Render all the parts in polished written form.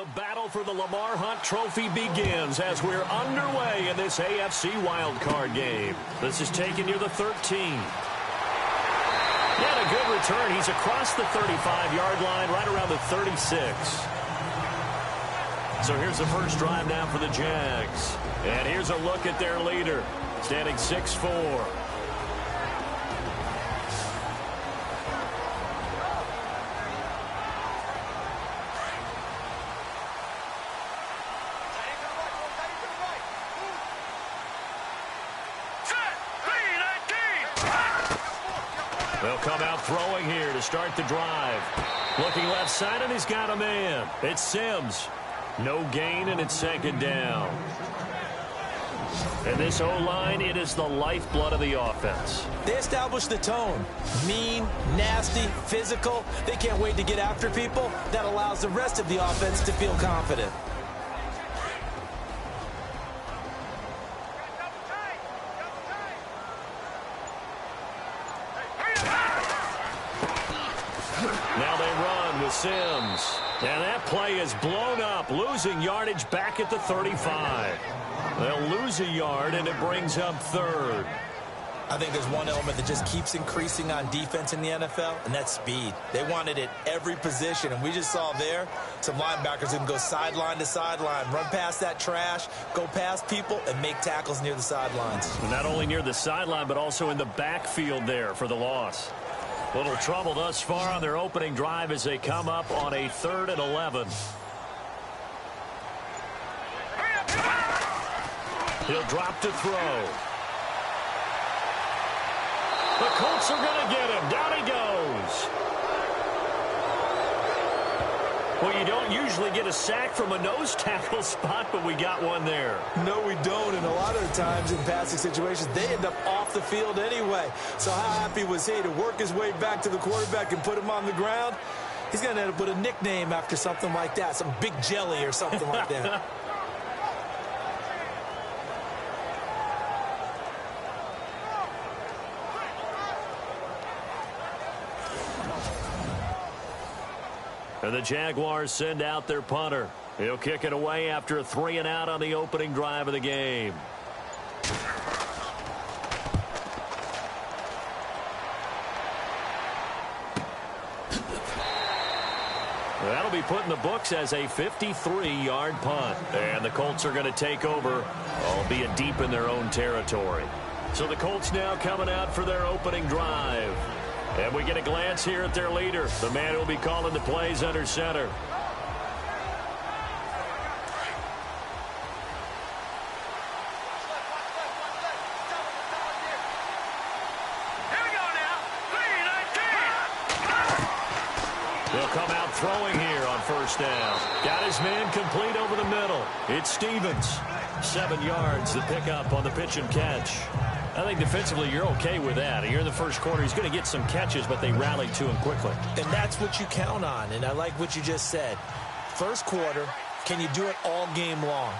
The battle for the Lamar Hunt Trophy begins as we're underway in this AFC wildcard game. This is taken near the 13. He had a good return. He's across the 35-yard line, right around the 36. So here's the first drive now for the Jags. And here's a look at their leader, standing 6'4". They'll come out throwing here to start the drive. Looking left side, and he's got a man. It's Sims. No gain, and it's second down. And this O-line, it is the lifeblood of the offense. They established the tone. Mean, nasty, physical. They can't wait to get after people. That allows the rest of the offense to feel confident. Now they run with Sims. And that play is blown up, losing yardage back at the 35. They'll lose a yard, and it brings up third. I think there's one element that just keeps increasing on defense in the NFL, and that's speed. They want it at every position, and we just saw there some linebackers who can go sideline to sideline, run past that trash, go past people, and make tackles near the sidelines. Not only near the sideline, but also in the backfield there for the loss. Little trouble thus far on their opening drive as they come up on a 3rd and 11. He'll drop to throw. The Colts are going to get him. Down he goes. Well, you don't usually get a sack from a nose tackle spot, but we got one there. No, we don't, and a lot of the times in passing situations, they end up off the field anyway. So how happy was he to work his way back to the quarterback and put him on the ground? He's going to end up with a nickname after something like that, some Big Jelly or something like that. And the Jaguars send out their punter. He'll kick it away after a 3-and-out on the opening drive of the game. That'll be put in the books as a 53-yard punt. And the Colts are going to take over, albeit deep in their own territory. So the Colts now coming out for their opening drive. And we get a glance here at their leader, the man who will be calling the plays under center. Here we go now. 3-19. They'll come out throwing here on first down. Got his man complete over the middle. It's Stevens. 7 yards, the pickup on the pitch and catch. I think defensively you're okay with that. You're in the first quarter. He's going to get some catches, but they rallied to him quickly. And that's what you count on, and I like what you just said. First quarter, can you do it all game long?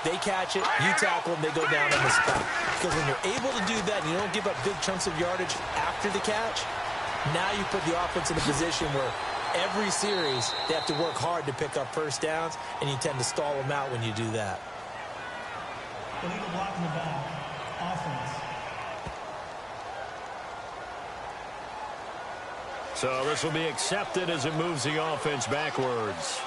They catch it, you tackle them, they go down on the spot. Because when you're able to do that and you don't give up big chunks of yardage after the catch, now you put the offense in a position where every series they have to work hard to pick up first downs, and you tend to stall them out when you do that. Illegal block in the back. Offense. So this will be accepted as it moves the offense backwards.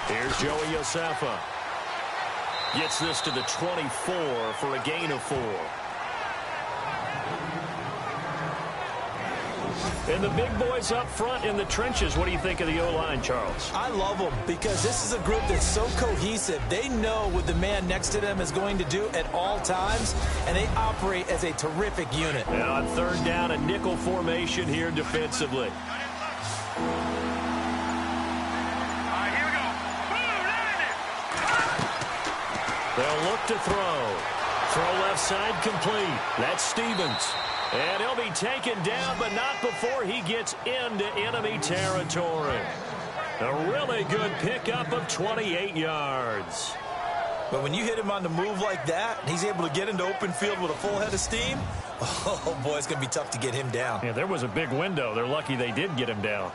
Here's Joey Josefa. Gets this to the 24 for a gain of 4. And the big boys up front in the trenches. What do you think of the O-line, Charles? I love them because this is a group that's so cohesive. They know what the man next to them is going to do at all times, and they operate as a terrific unit. And on third down, a nickel formation here defensively. They'll look to throw. Throw left side complete. That's Stevens. And he'll be taken down, but not before he gets into enemy territory. A really good pickup of 28 yards. But when you hit him on the move like that, and he's able to get into open field with a full head of steam, Oh, boy, it's going to be tough to get him down. Yeah, there was a big window. They're lucky they did get him down.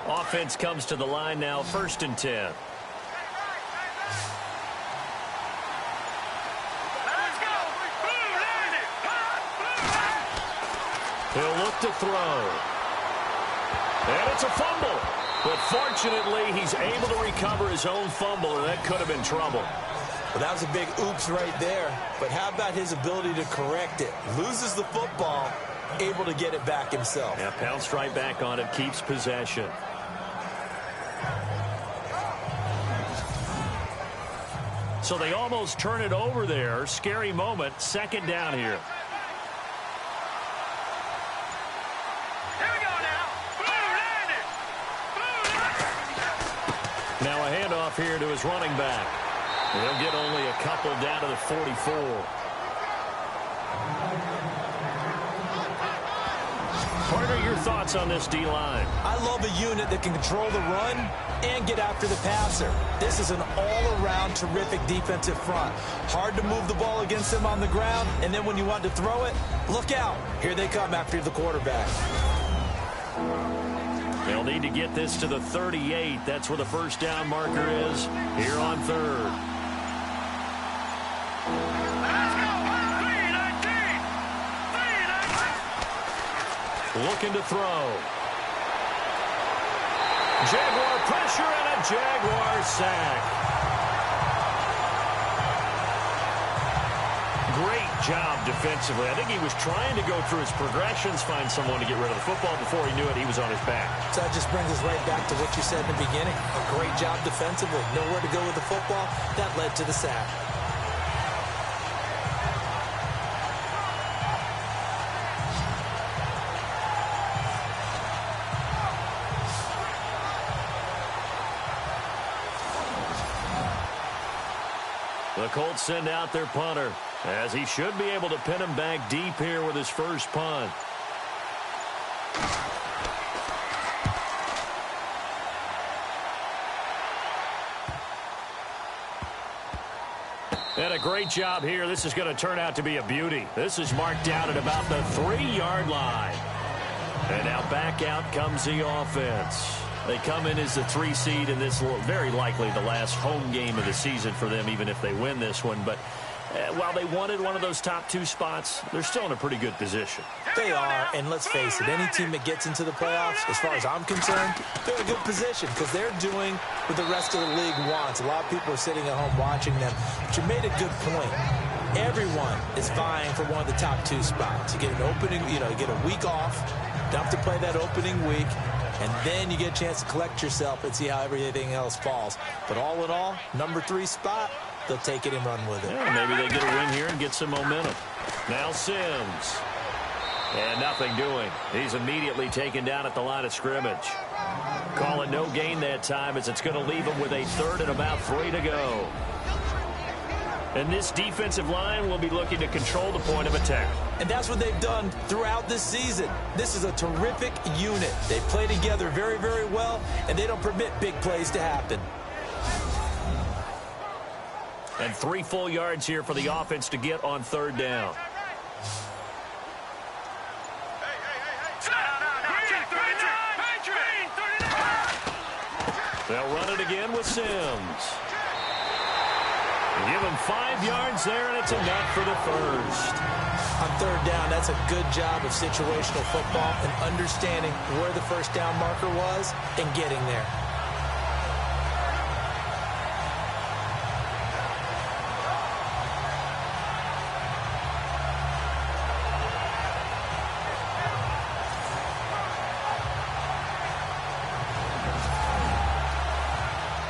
Offense comes to the line now, 1st and 10. He'll look to throw. And it's a fumble. But fortunately, he's able to recover his own fumble, and that could have been trouble. Well, that was a big oops right there. But how about his ability to correct it? Loses the football, able to get it back himself. Yeah, pounced right back on it, keeps possession. So they almost turn it over there. Scary moment. 2nd down here. Now a handoff here to his running back. He'll get only a couple down to the 44. Partner, your thoughts on this D-line? I love a unit that can control the run and get after the passer. This is an all-around terrific defensive front. Hard to move the ball against them on the ground, and then when you want to throw it, look out. Here they come after the quarterback. They'll need to get this to the 38. That's where the 1st down marker is here on 3rd. Looking to throw. Jaguar pressure and a Jaguar sack. Great job defensively. I think he was trying to go through his progressions, find someone to get rid of the football. Before he knew it, he was on his back. So that just brings us right back to what you said in the beginning. A great job defensively. Nowhere to go with the football. That led to the sack. The Colts send out their punter, as he should be able to pin him back deep here with his first punt. And a great job here. This is going to turn out to be a beauty. This is marked out at about the 3-yard line. And now back out comes the offense. They come in as the 3 seed, and this will very likely the last home game of the season for them, even if they win this one. But while they wanted one of those top 2 spots, they're still in a pretty good position. They are, and let's face it, any team that gets into the playoffs, as far as I'm concerned, they're in a good position because they're doing what the rest of the league wants. A lot of people are sitting at home watching them. But you made a good point. Everyone is vying for one of the top 2 spots. You get an opening, you get a week off, don't have to play that opening week. And then you get a chance to collect yourself and see how everything else falls. But all in all, number 3 spot, they'll take it and run with it. Yeah, maybe they get a win here and get some momentum. Now Sims. And nothing doing. He's immediately taken down at the line of scrimmage. Calling no gain that time as it's going to leave him with a 3rd and about 3 to go. And this defensive line will be looking to control the point of attack. And that's what they've done throughout this season. This is a terrific unit. They play together very, very well, and they don't permit big plays to happen. And 3 full yards here for the offense to get on 3rd down. They'll run it again with Sims. Give him 5 yards there, and it's enough for the 1st. On 3rd down, that's a good job of situational football and understanding where the 1st down marker was and getting there.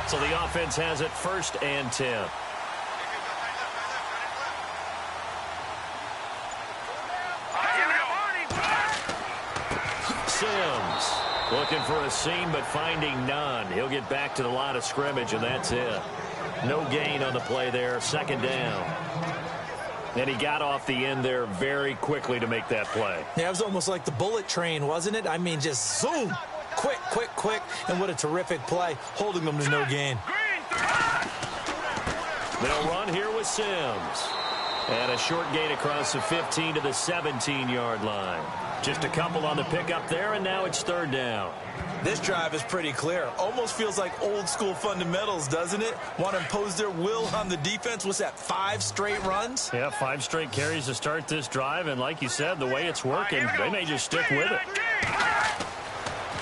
So the offense has it 1st and 10. Sims looking for a seam but finding none. He'll get back to the line of scrimmage, and that's it. No gain on the play there. 2nd down. And he got off the end there very quickly to make that play. Yeah, it was almost like the bullet train, wasn't it? I mean, just zoom, quick, Quick, and what a terrific play, holding them to no gain. They'll run here with Sims. And a short gain across the 15 to the 17-yard line. Just a couple on the pickup there, and now it's third down. This drive is pretty clear. Almost feels like old-school fundamentals, doesn't it? Want to impose their will on the defense. What's that, 5 straight runs? Yeah, 5 straight carries to start this drive, and like you said, the way it's working, they may just stick with it.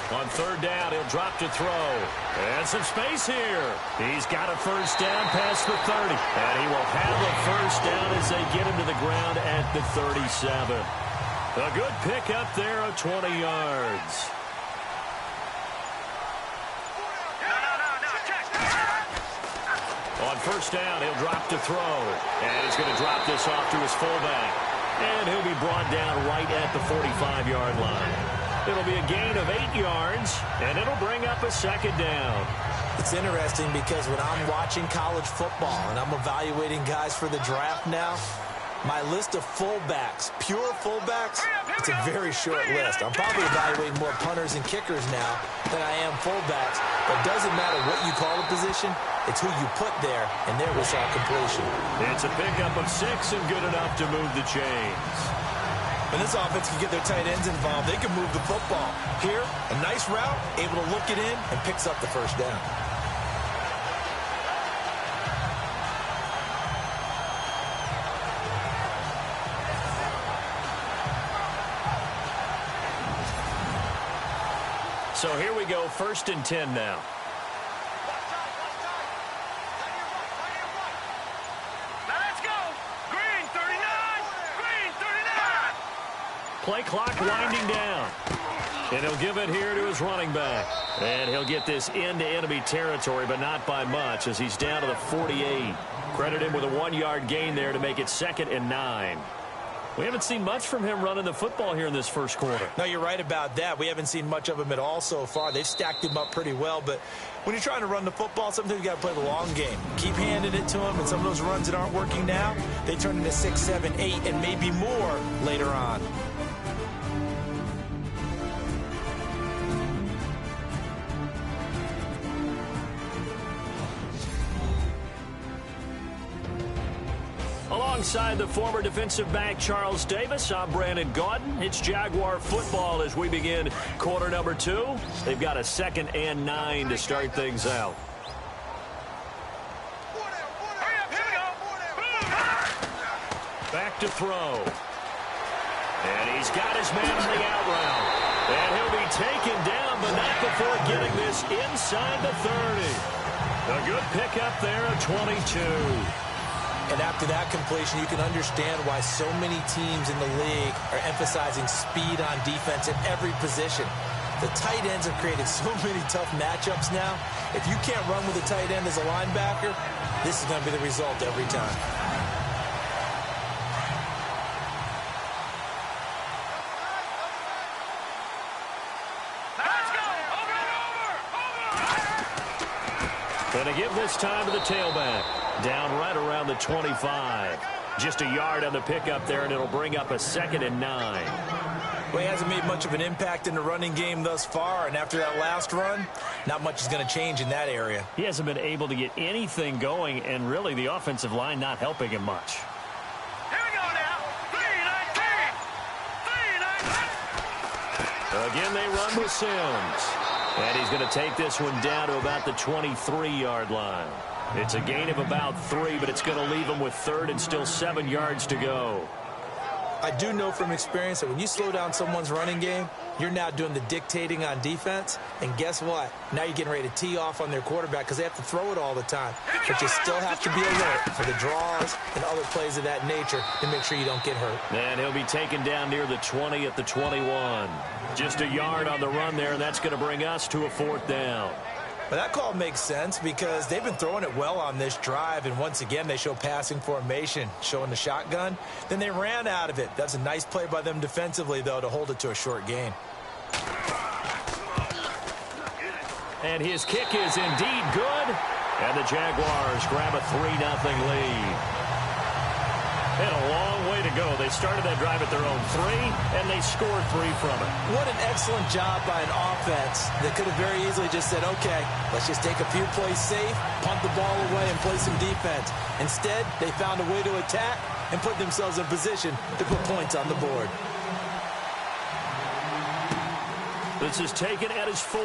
On third down, he'll drop to throw. And some space here. He's got a first down past the 30. And he will have a first down as they get him to the ground at the 37. A good pickup there of 20 yards. On first down, he'll drop to throw. And he's going to drop this off to his fullback. And he'll be brought down right at the 45-yard line. It'll be a gain of 8 yards, and it'll bring up a second down. It's interesting because when I'm watching college football and I'm evaluating guys for the draft now, my list of fullbacks, pure fullbacks, it's a very short list. I'm probably evaluating more punters and kickers now than I am fullbacks. But it doesn't matter what you call a position, it's who you put there, and there we saw completion. It's a pickup of 6 and good enough to move the chains. When this offense can get their tight ends involved, they can move the football. Here, a nice route, able to look it in, and picks up the first down. So here we go, 1st and 10 now. Play clock winding down. And he'll give it here to his running back. And he'll get this into enemy territory, but not by much as he's down to the 48. Credit him with a 1-yard gain there to make it 2nd and 9. We haven't seen much from him running the football here in this first quarter. No, you're right about that. We haven't seen much of him at all so far. They've stacked him up pretty well, but when you're trying to run the football, sometimes you got to play the long game. Keep handing it to him, and some of those runs that aren't working now, they turn into 6, 7, 8, and maybe more later on. Alongside the former defensive back Charles Davis, I'm Brandon Gaudin. It's Jaguar football as we begin quarter number 2. They've got a 2nd and 9 to start things out. Back to throw. And he's got his man on the out route. And he'll be taken down, but not before getting this inside the 30. A good pickup there of 22. And after that completion, you can understand why so many teams in the league are emphasizing speed on defense at every position. The tight ends have created so many tough matchups now. If you can't run with a tight end as a linebacker, this is going to be the result every time. Going to give this time to the tailback. Down right around the 25. Just a yard on the pickup there, and it'll bring up a 2nd and 9. Well, he hasn't made much of an impact in the running game thus far, and after that last run, not much is going to change in that area. He hasn't been able to get anything going, and really the offensive line not helping him much. Here we go now. 3-19. Again, they run with Sims. And he's going to take this one down to about the 23-yard line. It's a gain of about 3, but it's going to leave him with 3rd and still 7 yards to go. I do know from experience that when you slow down someone's running game, you're now doing the dictating on defense. And guess what? Now you're getting ready to tee off on their quarterback because they have to throw it all the time. But you still have to be alert for the draws and other plays of that nature to make sure you don't get hurt. And he'll be taken down near the 20 at the 21. Just a yard on the run there, and that's going to bring us to a 4th down. But that call makes sense because they've been throwing it well on this drive, and once again they show passing formation, showing the shotgun. Then they ran out of it. That's a nice play by them defensively, though, to hold it to a short gain. And his kick is indeed good, and the Jaguars grab a 3-0 lead. And a long way to go. They started that drive at their own 3, and they scored 3 from it. What an excellent job by an offense that could have very easily just said, okay, let's just take a few plays safe, punt the ball away, and play some defense. Instead, they found a way to attack and put themselves in position to put points on the board. This is taken at his 4.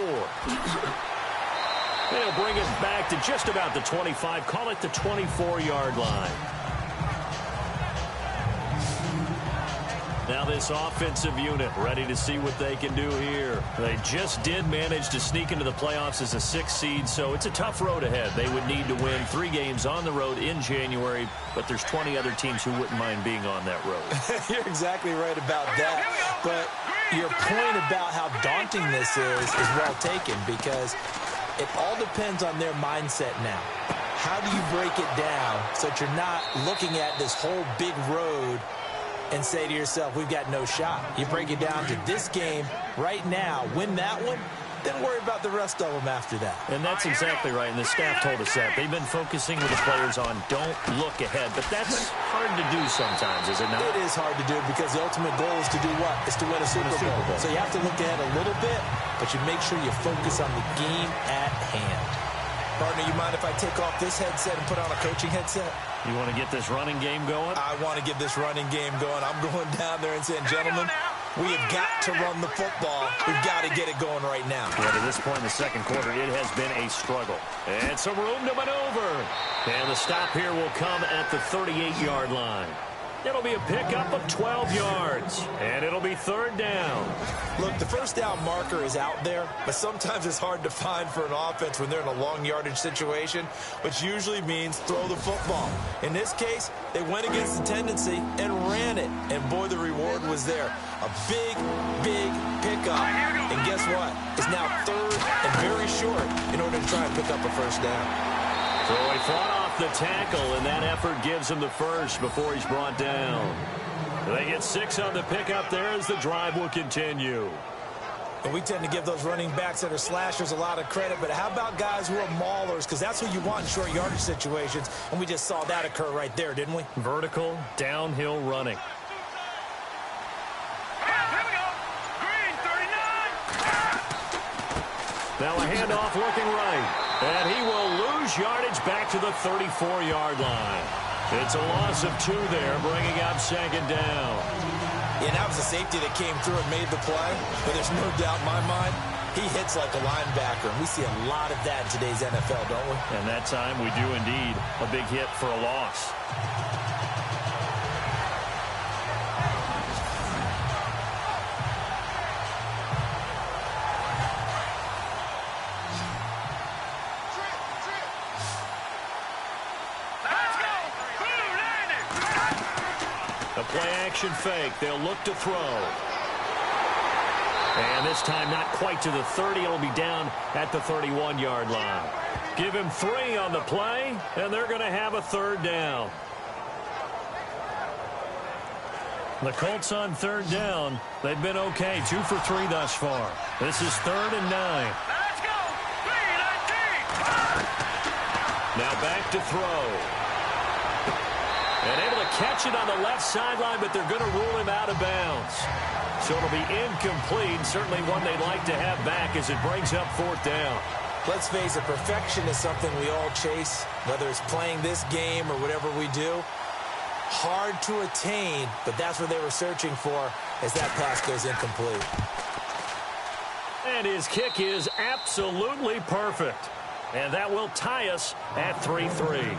They'll bring it back to just about the 25. Call it the 24-yard line. Now this offensive unit ready to see what they can do here. They just did manage to sneak into the playoffs as a 6th seed, so it's a tough road ahead. They would need to win 3 games on the road in January, but there's 20 other teams who wouldn't mind being on that road. You're exactly right about that, but your point about how daunting this is well taken, because it all depends on their mindset now. How do you break it down so that you're not looking at this whole big road and say to yourself, we've got no shot? You break it down to this game right now, win that one, then worry about the rest of them after that. And that's exactly right, and the staff told us that. They've been focusing with the players on don't look ahead, but that's hard to do sometimes, is it not? It is hard to do because the ultimate goal is to do what? Is to win a Super Bowl. So you have to look ahead a little bit, but you make sure you focus on the game at hand. Partner, you mind if I take off this headset and put on a coaching headset? You want to get this running game going? I want to get this running game going. I'm going down there and saying, gentlemen, we have got to run the football. We've got to get it going right now. Yeah, to this point in the second quarter, it has been a struggle. And some room to maneuver. And the stop here will come at the 38-yard line. It'll be a pickup of 12 yards. And it'll be 3rd down. Look, the first down marker is out there, but sometimes it's hard to find for an offense when they're in a long yardage situation, which usually means throw the football. In this case, they went against the tendency and ran it. And boy, the reward was there. A big, big pickup. And guess what? It's now 3rd and very short in order to try and pick up a first down. So he fought off the tackle, and that effort gives him the first before he's brought down. They get 6 on the pickup there as the drive will continue. And we tend to give those running backs that are slashers a lot of credit, but how about guys who are maulers? Because that's who you want in short yardage situations, and we just saw that occur right there, didn't we? Vertical, downhill running. Now a handoff looking right. And he will lose yardage back to the 34-yard line. It's a loss of 2 there, bringing up 2nd down. Yeah, that was a safety that came through and made the play. But there's no doubt in my mind, he hits like a linebacker. And we see a lot of that in today's NFL, don't we? And that time we do indeed. A big hit for a loss. Play-action fake. They'll look to throw. And this time not quite to the 30. It'll be down at the 31-yard line. Give him 3 on the play, and they're going to have a 3rd down. The Colts on 3rd down. They've been okay. 2 for 3 thus far. This is 3rd and 9. Let's go. 3-19. Now back to throw. And able to catch it on the left sideline, but they're going to rule him out of bounds. So it'll be incomplete. Certainly one they'd like to have back as it brings up 4th down. Let's face it, perfection is something we all chase, whether it's playing this game or whatever we do. Hard to attain, but that's what they were searching for as that pass goes incomplete. And his kick is absolutely perfect. And that will tie us at 3-3.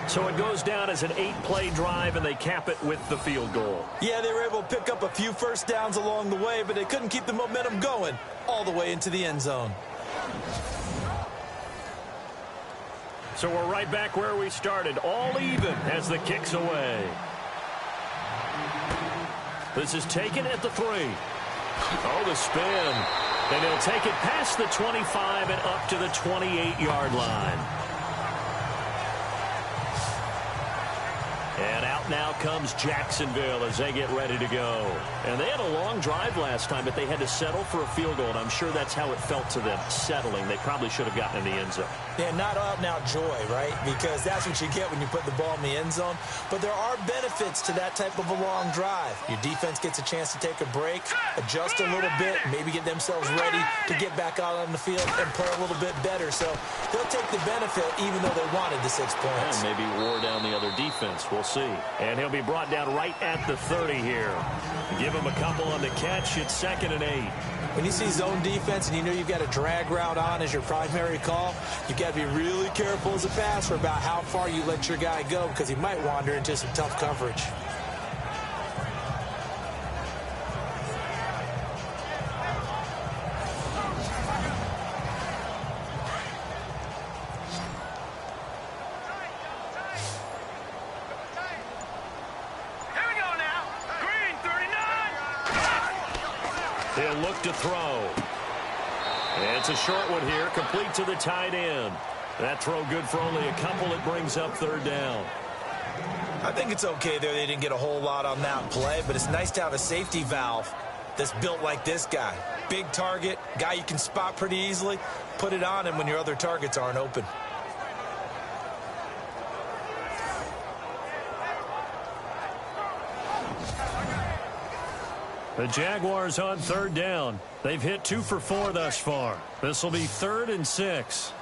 So it goes down as an 8-play drive, and they cap it with the field goal. Yeah, they were able to pick up a few first downs along the way, but they couldn't keep the momentum going all the way into the end zone. So we're right back where we started, all even as the kick's away. This is taken at the 3. Oh, the spin. And he'll take it past the 25 and up to the 28-yard line. And out now comes Jacksonville as they get ready to go. And they had a long drive last time, but they had to settle for a field goal, and I'm sure that's how it felt to them, settling. They probably should have gotten in the end zone. Yeah, not out-and-out joy, right? Because that's what you get when you put the ball in the end zone. But there are benefits to that type of a long drive. Your defense gets a chance to take a break, adjust a little bit, maybe get themselves ready to get back out on the field and play a little bit better. So they'll take the benefit even though they wanted the 6 points. And maybe wore down the other defense. We'll see. And he'll be brought down right at the 30 here. Give him a couple on the catch. It's 2nd and 8. When you see zone defense and you know you've got a drag route on as your primary call, you've got to be really careful as a passer about how far you let your guy go because he might wander into some tough coverage. He'll look to throw. And it's a short one here, complete to the tight end. That throw good for only a couple. It brings up 3rd down. I think it's okay there. They didn't get a whole lot on that play, but it's nice to have a safety valve that's built like this guy. Big target, guy you can spot pretty easily. Put it on him when your other targets aren't open. The Jaguars on 3rd down. They've hit 2 for 4 thus far. This will be 3rd and 6.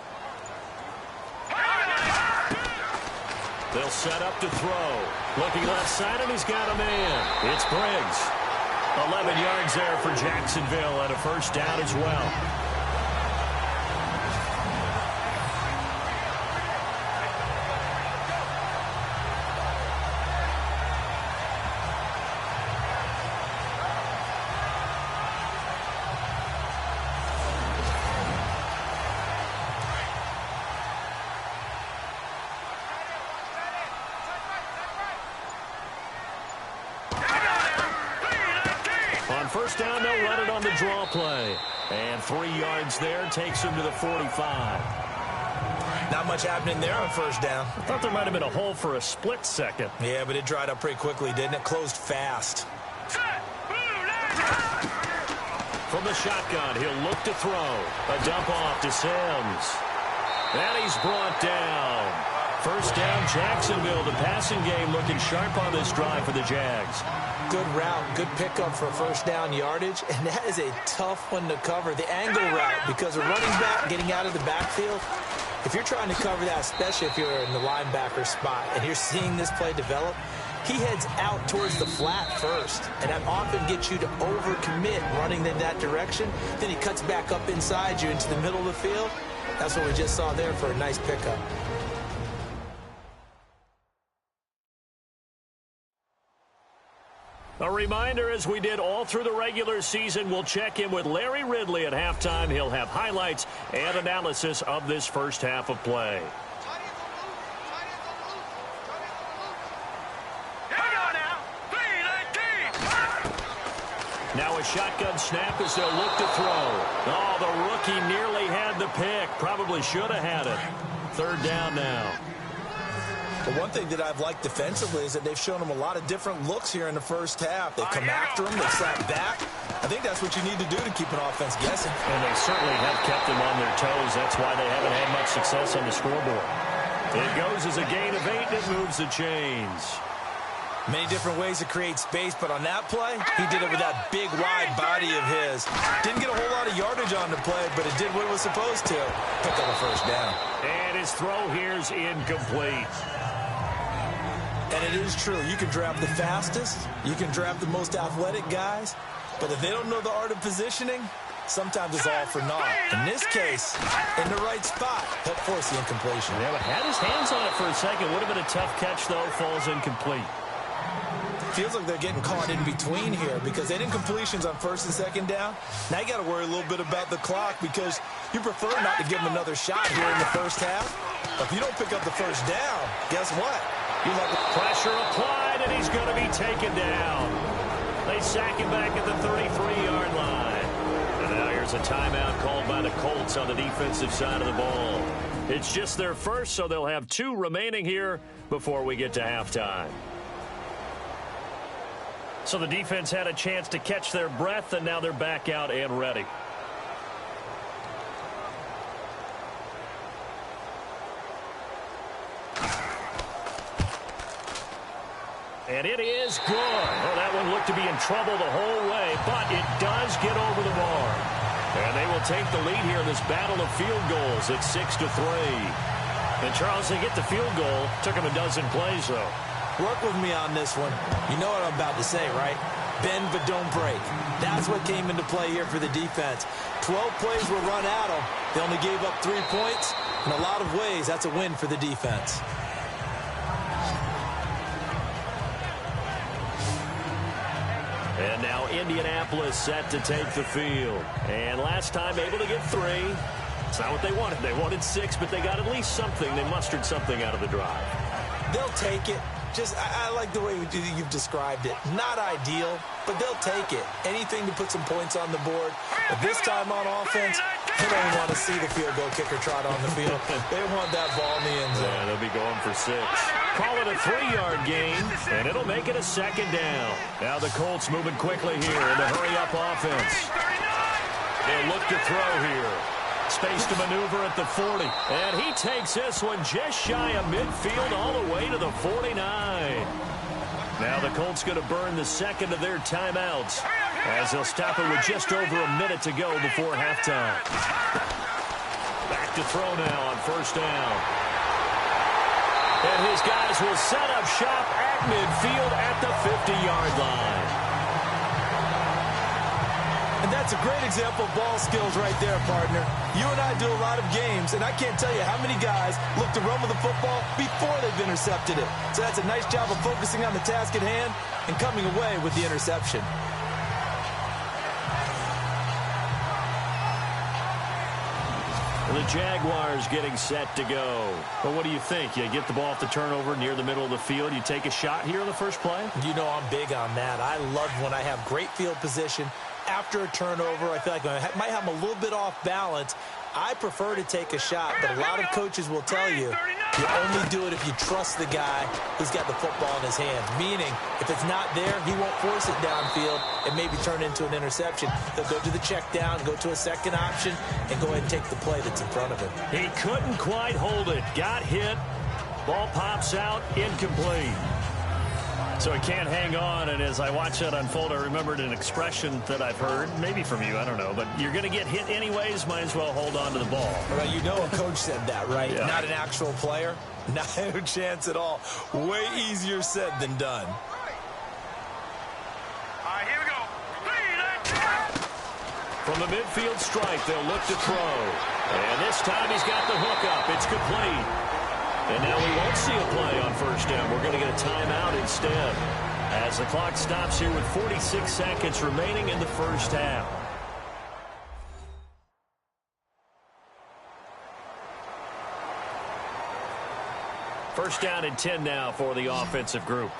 They'll set up to throw. Looking left side, and he's got a man. It's Briggs. 11 yards there for Jacksonville and a 1st down as well. First down, they'll run it on the draw play. And 3 yards there takes him to the 45. Not much happening there on 1st down. I thought there might have been a hole for a split second. Yeah, but it dried up pretty quickly, didn't it? Closed fast. From the shotgun, he'll look to throw. A dump off to Sims. And he's brought down. 1st down, Jacksonville. The passing game looking sharp on this drive for the Jags. Good route, good pickup for 1st down yardage, and that is a tough one to cover. The angle route, because a running back getting out of the backfield, if you're trying to cover that, especially if you're in the linebacker spot, and you're seeing this play develop, he heads out towards the flat first, and that often gets you to overcommit running in that direction. Then he cuts back up inside you into the middle of the field. That's what we just saw there for a nice pickup. A reminder, as we did all through the regular season, we'll check in with Larry Ridley at halftime. He'll have highlights and analysis of this 1st half of play. Now a shotgun snap as they'll look to throw. Oh, the rookie nearly had the pick. Probably should have had it. 3rd down now. The one thing that I've liked defensively is that they've shown them a lot of different looks here in the 1st half. They come after them, they slap back. I think that's what you need to do to keep an offense guessing. And they certainly have kept them on their toes. That's why they haven't had much success on the scoreboard. It goes as a gain of 8, and it moves the chains. Many different ways to create space, but on that play, he did it with that big, wide body of his. Didn't get a whole lot of yardage on the play, but it did what it was supposed to. Pick up a 1st down. And his throw here's incomplete. And it is true. You can draft the fastest. You can draft the most athletic guys. But if they don't know the art of positioning, sometimes it's all for naught. In this case, in the right spot, he'll force the incompletion. Yeah, but had his hands on it for a second. Would have been a tough catch, though. Falls incomplete. Feels like they're getting caught in between here because they didn't completions on 1st and 2nd down. Now you got to worry a little bit about the clock because you prefer not to give them another shot here in the 1st half. But if you don't pick up the 1st down, guess what? You let the pressure applied, and he's going to be taken down. They sack him back at the 33-yard line. And now here's a timeout called by the Colts on the defensive side of the ball. It's just their first, so they'll have 2 remaining here before we get to halftime. So the defense had a chance to catch their breath, and now they're back out and ready. And it is good. Oh, that one looked to be in trouble the whole way, but it does get over the bar. And they will take the lead here in this battle of field goals at 6-3. And, Charles, they get the field goal. Took them a dozen plays, though. Work with me on this one. You know what I'm about to say, right? Bend but don't break. That's what came into play here for the defense. 12 plays were run at them. They only gave up 3 points. In a lot of ways, that's a win for the defense. And now Indianapolis set to take the field. And last time able to get 3. It's not what they wanted. They wanted 6, but they got at least something. They mustered something out of the drive. They'll take it. I like the way you've described it. Not ideal, but they'll take it. Anything to put some points on the board. But this time on offense, they don't want to see the field goal kicker trot on the field. They want that ball in the end zone. Yeah, they'll be going for 6. Call it a 3-yard gain, and it'll make it a 2nd down. Now the Colts moving quickly here in the hurry-up offense. They'll look to throw here. Space to maneuver at the 40. And he takes this one just shy of midfield all the way to the 49. Now the Colts going to burn the second of their timeouts as they'll stop it with just over a minute to go before halftime. Back to throw now on 1st down. And his guys will set up shop at midfield at the 50-yard line. And that's a great example of ball skills right there, partner. You and I do a lot of games, and I can't tell you how many guys look to run with the football before they've intercepted it. So that's a nice job of focusing on the task at hand and coming away with the interception. The Jaguars getting set to go. But what do you think? You get the ball off the turnover near the middle of the field. You take a shot here on the first play? You know I'm big on that. I love when I have great field position. After a turnover, I feel like I might have them a little bit off balance. I prefer to take a shot, but a lot of coaches will tell you only do it if you trust the guy who's got the football in his hands. Meaning, if it's not there, he won't force it downfield and maybe turn into an interception. He'll go to the check down, go to a second option, and go ahead and take the play that's in front of him. He couldn't quite hold it. Got hit. Ball pops out. Incomplete. So he can't hang on, and as I watch that unfold, I remembered an expression that I've heard, maybe from you, I don't know, but you're going to get hit anyways, might as well hold on to the ball. Well, you know a coach said that, right? Yeah. Not an actual player. Not a chance at all. Way easier said than done. All right, here we go. From the midfield strike, they'll look to throw. And this time he's got the hook up. It's complete. And now we won't see a play on 1st down. We're going to get a timeout instead as the clock stops here with 46 seconds remaining in the first half. First down and 10 now for the offensive group.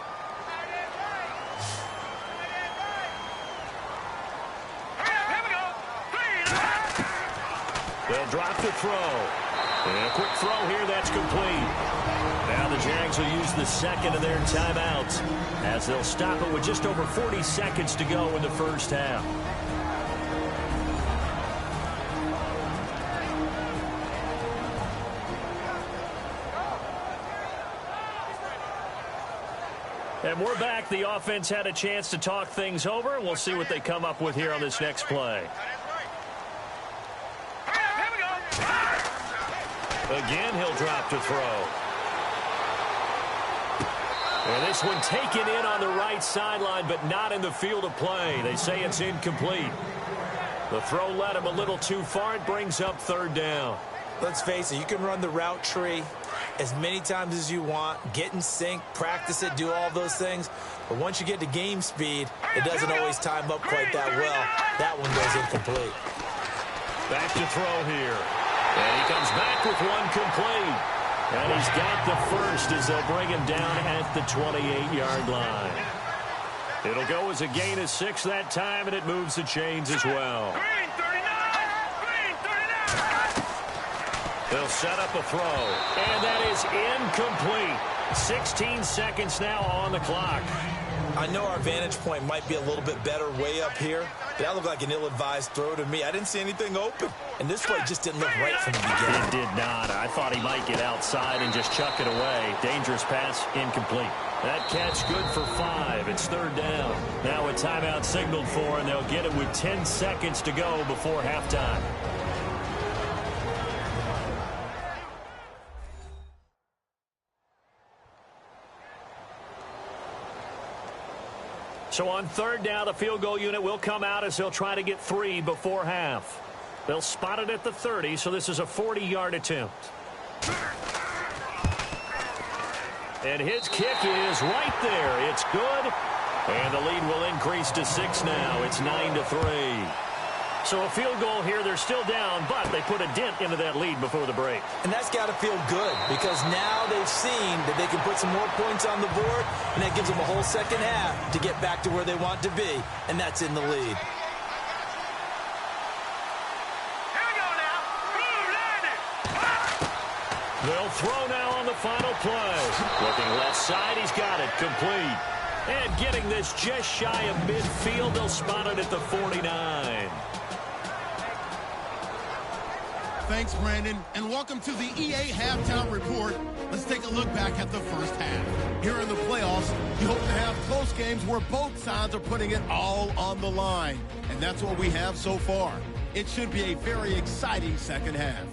They'll drop the throw. And a quick throw here, that's complete. Now the Jags will use the second of their timeouts as they'll stop it with just over 40 seconds to go in the first half. And we're back. The offense had a chance to talk things over. We'll see what they come up with here on this next play. Again, he'll drop to throw. And this one taken in on the right sideline, but not in the field of play. They say it's incomplete. The throw led him a little too far. It brings up 3rd down. Let's face it, you can run the route tree as many times as you want, get in sync, practice it, do all those things. But once you get to game speed, it doesn't always time up quite that well. That one goes incomplete. Back to throw here. And he comes back with one complete. And he's got the first as they'll bring him down at the 28-yard line. It'll go as a gain of 6 that time, and it moves the chains as well. They'll set up a throw, and that is incomplete. 16 seconds now on the clock. I know our vantage point might be a little bit better way up here, but that looked like an ill-advised throw to me. I didn't see anything open, and this play just didn't look right from the beginning. It did not. I thought he might get outside and just chuck it away. Dangerous pass, incomplete. That catch good for 5. It's third down. Now a timeout signaled for, and they'll get it with 10 seconds to go before halftime. So on third down, the field goal unit will come out as they'll try to get 3 before half. They'll spot it at the 30, so this is a 40-yard attempt. And his kick is right there. It's good. And the lead will increase to 6 now. It's 9-3. So a field goal here. They're still down, but they put a dent into that lead before the break. And that's got to feel good because now they've seen that they can put some more points on the board, and that gives them a whole second half to get back to where they want to be, and that's in the lead. Here we go now. Blue landed. They'll throw now on the final play. Looking left side, he's got it. Complete. And getting this just shy of midfield, they'll spot it at the 49. Thanks, Brandon, and welcome to the EA Halftime Report. Let's take a look back at the first half. Here in the playoffs, you hope to have close games where both sides are putting it all on the line, and that's what we have so far. It should be a very exciting second half.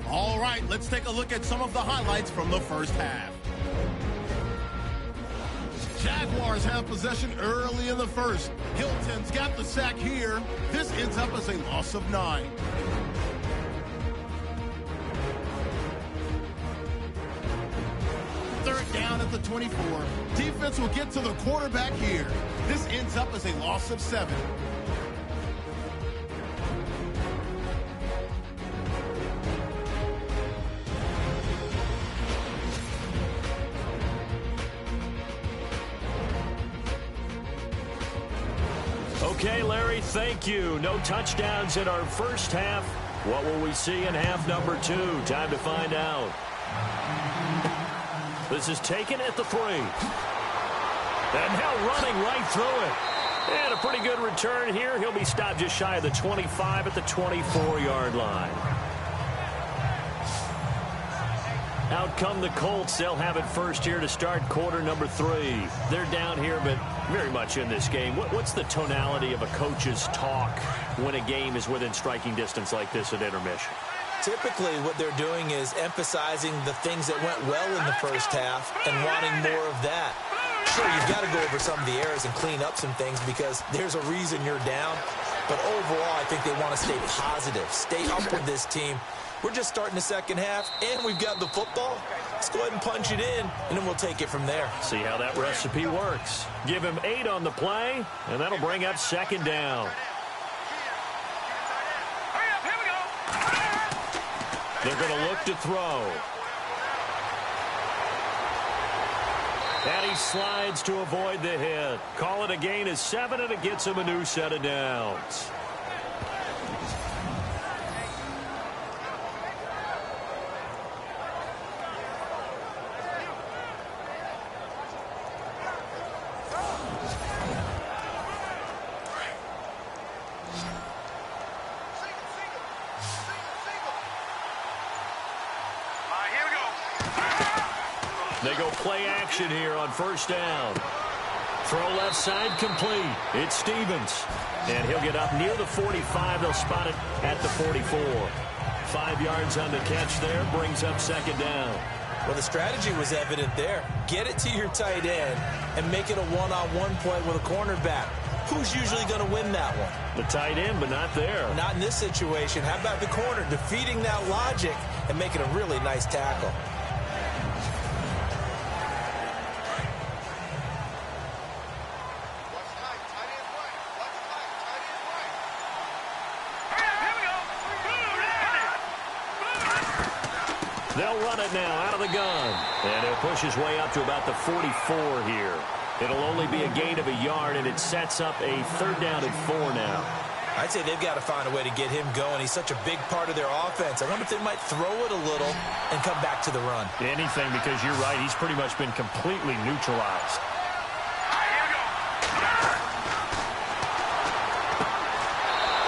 All right, let's take a look at some of the highlights from the first half. Jaguars have possession early in the first. Hilton's got the sack here. This ends up as a loss of 9. Third down at the 24. Defense will get to the quarterback here. This ends up as a loss of 7. Okay, Larry, thank you. No touchdowns in our first half. What will we see in half number 2? Time to find out. This is taken at the 3. And now running right through it. And a pretty good return here. He'll be stopped just shy of the 25 at the 24-yard line. Out come the Colts. They'll have it first here to start quarter number 3. They're down here, but very much in this game. What's the tonality of a coach's talk when a game is within striking distance like this at intermission? Typically, what they're doing is emphasizing the things that went well in the first half and wanting more of that. Sure, you've got to go over some of the errors and clean up some things because there's a reason you're down. But overall, I think they want to stay positive, stay up with this team. We're just starting the second half, and we've got the football. Let's go ahead and punch it in, and then we'll take it from there. See how that recipe works. Give him 8 on the play, and that'll bring up second down. Hurry up, here we go. They're going to look to throw. And he slides to avoid the hit. Call it a gain of 7, and it gets him a new set of downs. They go play action here on first down. Throw left side complete. It's Stevens. And he'll get up near the 45. They'll spot it at the 44. 5 yards on the catch there. Brings up second down. Well, the strategy was evident there. Get it to your tight end and make it a one-on-one play with a cornerback. Who's usually going to win that one? The tight end, but not there. Not in this situation. How about the corner defeating that logic and making a really nice tackle? They'll run it now out of the gun. And he'll push his way up to about the 44 here. It'll only be a gain of a yard, and it sets up a third down and 4 now. I'd say they've got to find a way to get him going. He's such a big part of their offense. I wonder if they might throw it a little and come back to the run. Anything, because you're right. He's pretty much been completely neutralized.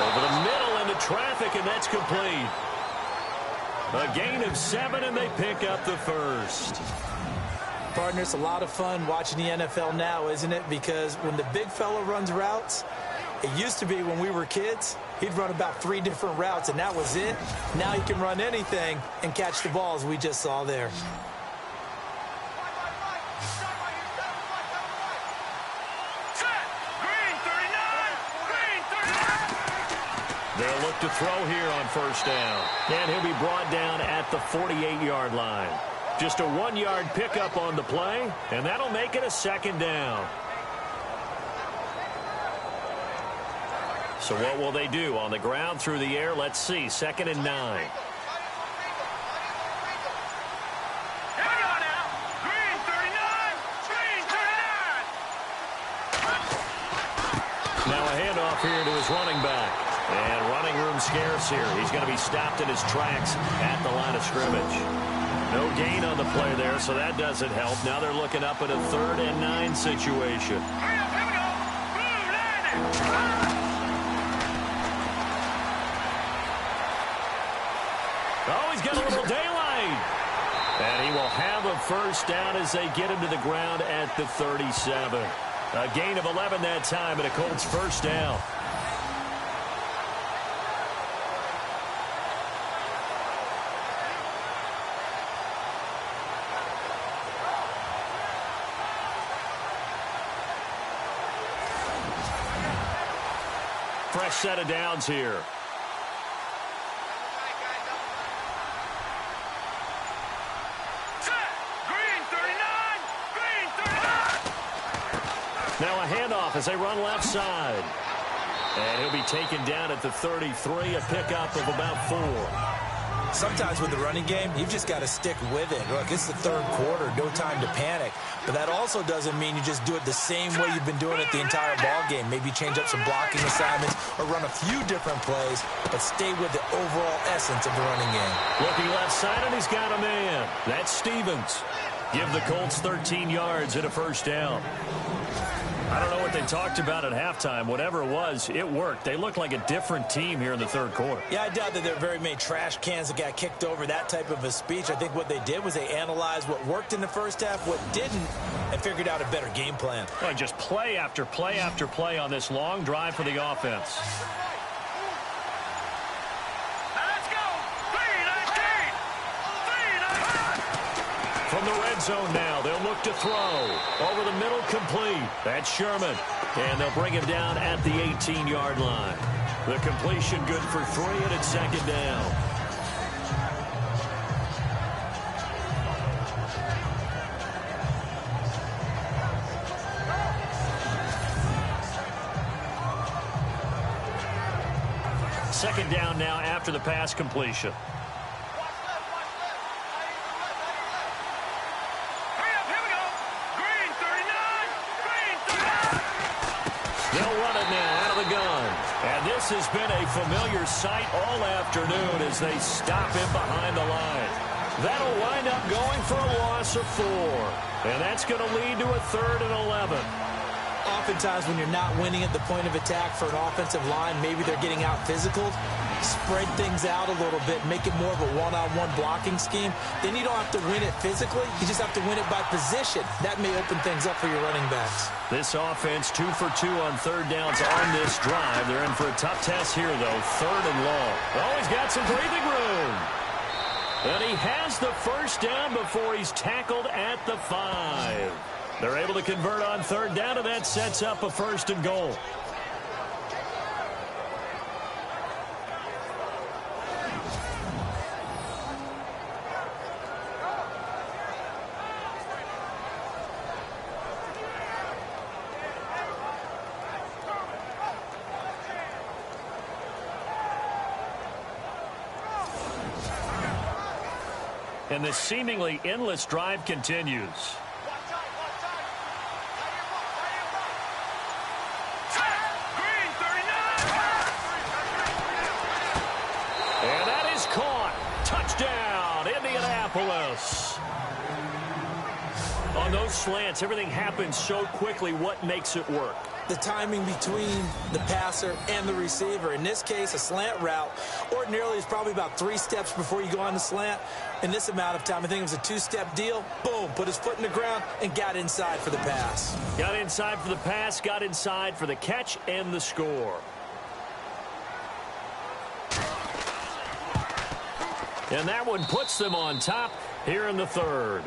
Over the middle into traffic, and that's complete. A gain of 7, and they pick up the first. Partner, it's a lot of fun watching the NFL now, isn't it? Because when the big fella runs routes, it used to be when we were kids, he'd run about 3 different routes, and that was it. Now he can run anything and catch the balls we just saw there. They'll look to throw here on first down. And he'll be brought down at the 48-yard line. Just a 1-yard pickup on the play, and that'll make it a second down. So what will they do? On the ground, through the air, let's see. 2nd and 9. Here we go now. Green 39. Green 39. Now a handoff here to his running back. And running room scarce here. He's going to be stopped in his tracks at the line of scrimmage. No gain on the play there, so that doesn't help. Now they're looking up at a 3rd and 9 situation. Hurry up, here we go. Boom, landing. Oh, he's got a little daylight. And he will have a first down as they get him to the ground at the 37. A gain of 11 that time, and a Colts first down. Fresh set of downs here. Green 39. Green 39. Now a handoff as they run left side. And he'll be taken down at the 33, a pickup of about 4. Sometimes with the running game, you've just got to stick with it. Look, it's the 3rd quarter, no time to panic. But that also doesn't mean you just do it the same way you've been doing it the entire ball game. Maybe change up some blocking assignments or run a few different plays, but stay with the overall essence of the running game. Looking left side, and he's got a man. That's Stevens. Give the Colts 13 yards and a first down. I don't know what they talked about at halftime. Whatever it was, it worked. They looked like a different team here in the 3rd quarter. Yeah, I doubt that there are very many trash cans that got kicked over, that type of a speech. I think what they did was they analyzed what worked in the first half, what didn't, and figured out a better game plan. Well, just play after play after play on this long drive for the offense. From the red zone now, they'll look to throw. Over the middle, complete. That's Sherman. And they'll bring him down at the 18-yard line. The completion good for 3, and it's 2nd down. Second down now after the pass completion. And this has been a familiar sight all afternoon as they stop him behind the line. That'll wind up going for a loss of 4. And that's going to lead to a 3rd and 11. Oftentimes when you're not winning at the point of attack for an offensive line, maybe they're getting out physical. Spread things out a little bit, make it more of a one-on-one blocking scheme. Then you don't have to win it physically. You just have to win it by position. That may open things up for your running backs. This offense 2 for 2 on 3rd downs on this drive. They're in for a tough test here, though. 3rd and long. Oh, he's got some breathing room. And he has the first down before he's tackled at the 5. They're able to convert on 3rd down, and that sets up a 1st and goal. And this seemingly endless drive continues. Indianapolis. On those slants, everything happens so quickly. What makes it work? The timing between the passer and the receiver. In this case, a slant route ordinarily is probably about 3 steps before you go on the slant. In this amount of time, I think it was a 2-step deal. Boom, put his foot in the ground and got inside for the pass. Got inside for the pass, got inside for the catch and the score. And that one puts them on top here in the third.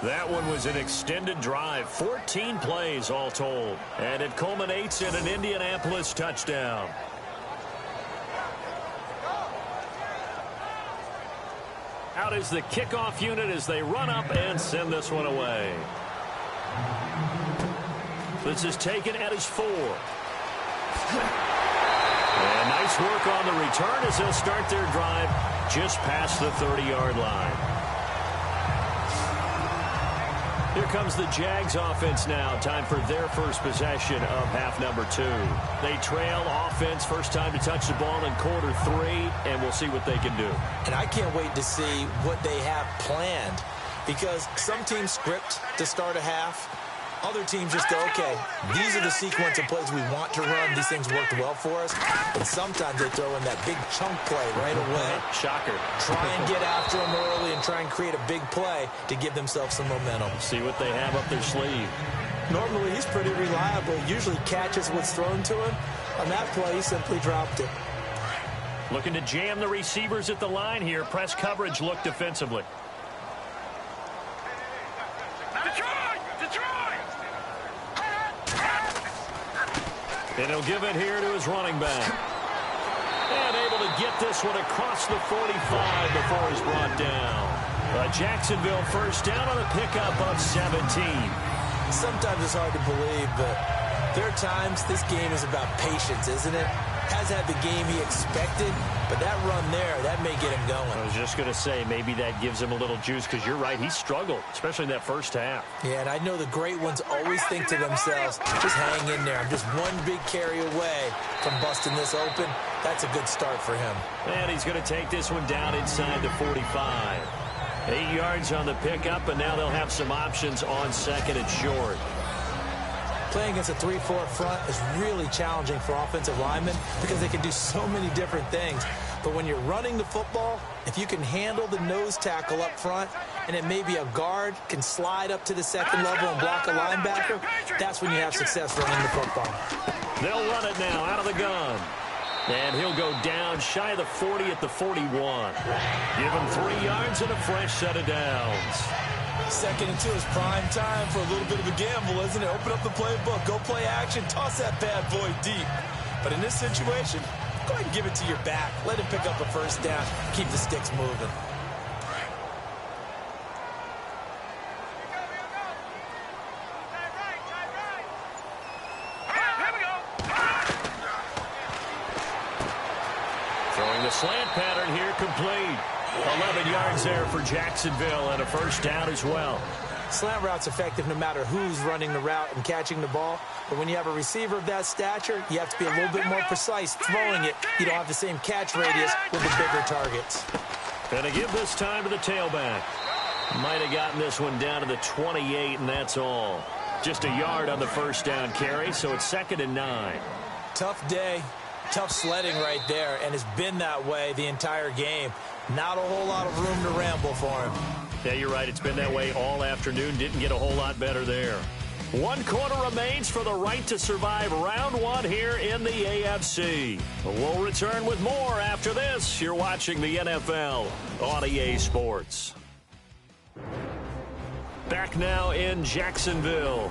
That one was an extended drive, 14 plays all told. And it culminates in an Indianapolis touchdown. Out is the kickoff unit as they run up and send this one away. This is taken at his 4. And nice work on the return as they'll start their drive just past the 30-yard line. Here comes the Jags offense now. Time for their first possession of half number 2. They trail offense, first time to touch the ball in quarter 3, and we'll see what they can do. And I can't wait to see what they have planned, because some teams script to start a half. Other teams just go, okay, these are the sequence of plays we want to run. These things worked well for us. And sometimes they throw in that big chunk play right away. Shocker. Try and get after them early and try and create a big play to give themselves some momentum. See what they have up their sleeve. Normally, he's pretty reliable. Usually catches what's thrown to him. On that play, he simply dropped it. Looking to jam the receivers at the line here. Press coverage look defensively. And he'll give it here to his running back. And able to get this one across the 45 before he's brought down. Jacksonville first down on a pickup of 17. Sometimes it's hard to believe, but there are times this game is about patience, isn't it? Has had the game he expected, but that run there, that may get him going. I was just going to say, maybe that gives him a little juice, because you're right, he struggled, especially in that first half. Yeah, and I know the great ones always think to themselves, just hang in there. I'm just one big carry away from busting this open. That's a good start for him. And he's going to take this one down inside the 45. 8 yards on the pickup, and now they'll have some options on second and short. Playing against a 3-4 front is really challenging for offensive linemen because they can do so many different things. But when you're running the football, if you can handle the nose tackle up front, and then maybe a guard can slide up to the second level and block a linebacker, that's when you have success running the football. They'll run it now out of the gun. And he'll go down shy of the 40 at the 41. Give him 3 yards and a fresh set of downs. 2nd and 2 is prime time for a little bit of a gamble, isn't it? Open up the playbook, go play action, toss that bad boy deep. But in this situation, go ahead and give it to your back. Let him pick up a first down, keep the sticks moving. Throwing the slant pattern here, complete. 11 yards there for Jacksonville and a first down as well. Slant route's effective no matter who's running the route and catching the ball. But when you have a receiver of that stature, you have to be a little bit more precise throwing it. You don't have the same catch radius with the bigger targets. Gonna give this time to the tailback. Might have gotten this one down to the 28, and that's all. Just a yard on the first down carry, so it's 2nd and 9. Tough day. Tough sledding right there, and it's been that way the entire game. Not a whole lot of room to ramble for him. Yeah, you're right. It's been that way all afternoon. Didn't get a whole lot better there. 1 quarter remains for the right to survive round 1 here in the AFC. We'll return with more after this. You're watching the NFL on EA Sports. Back now in Jacksonville.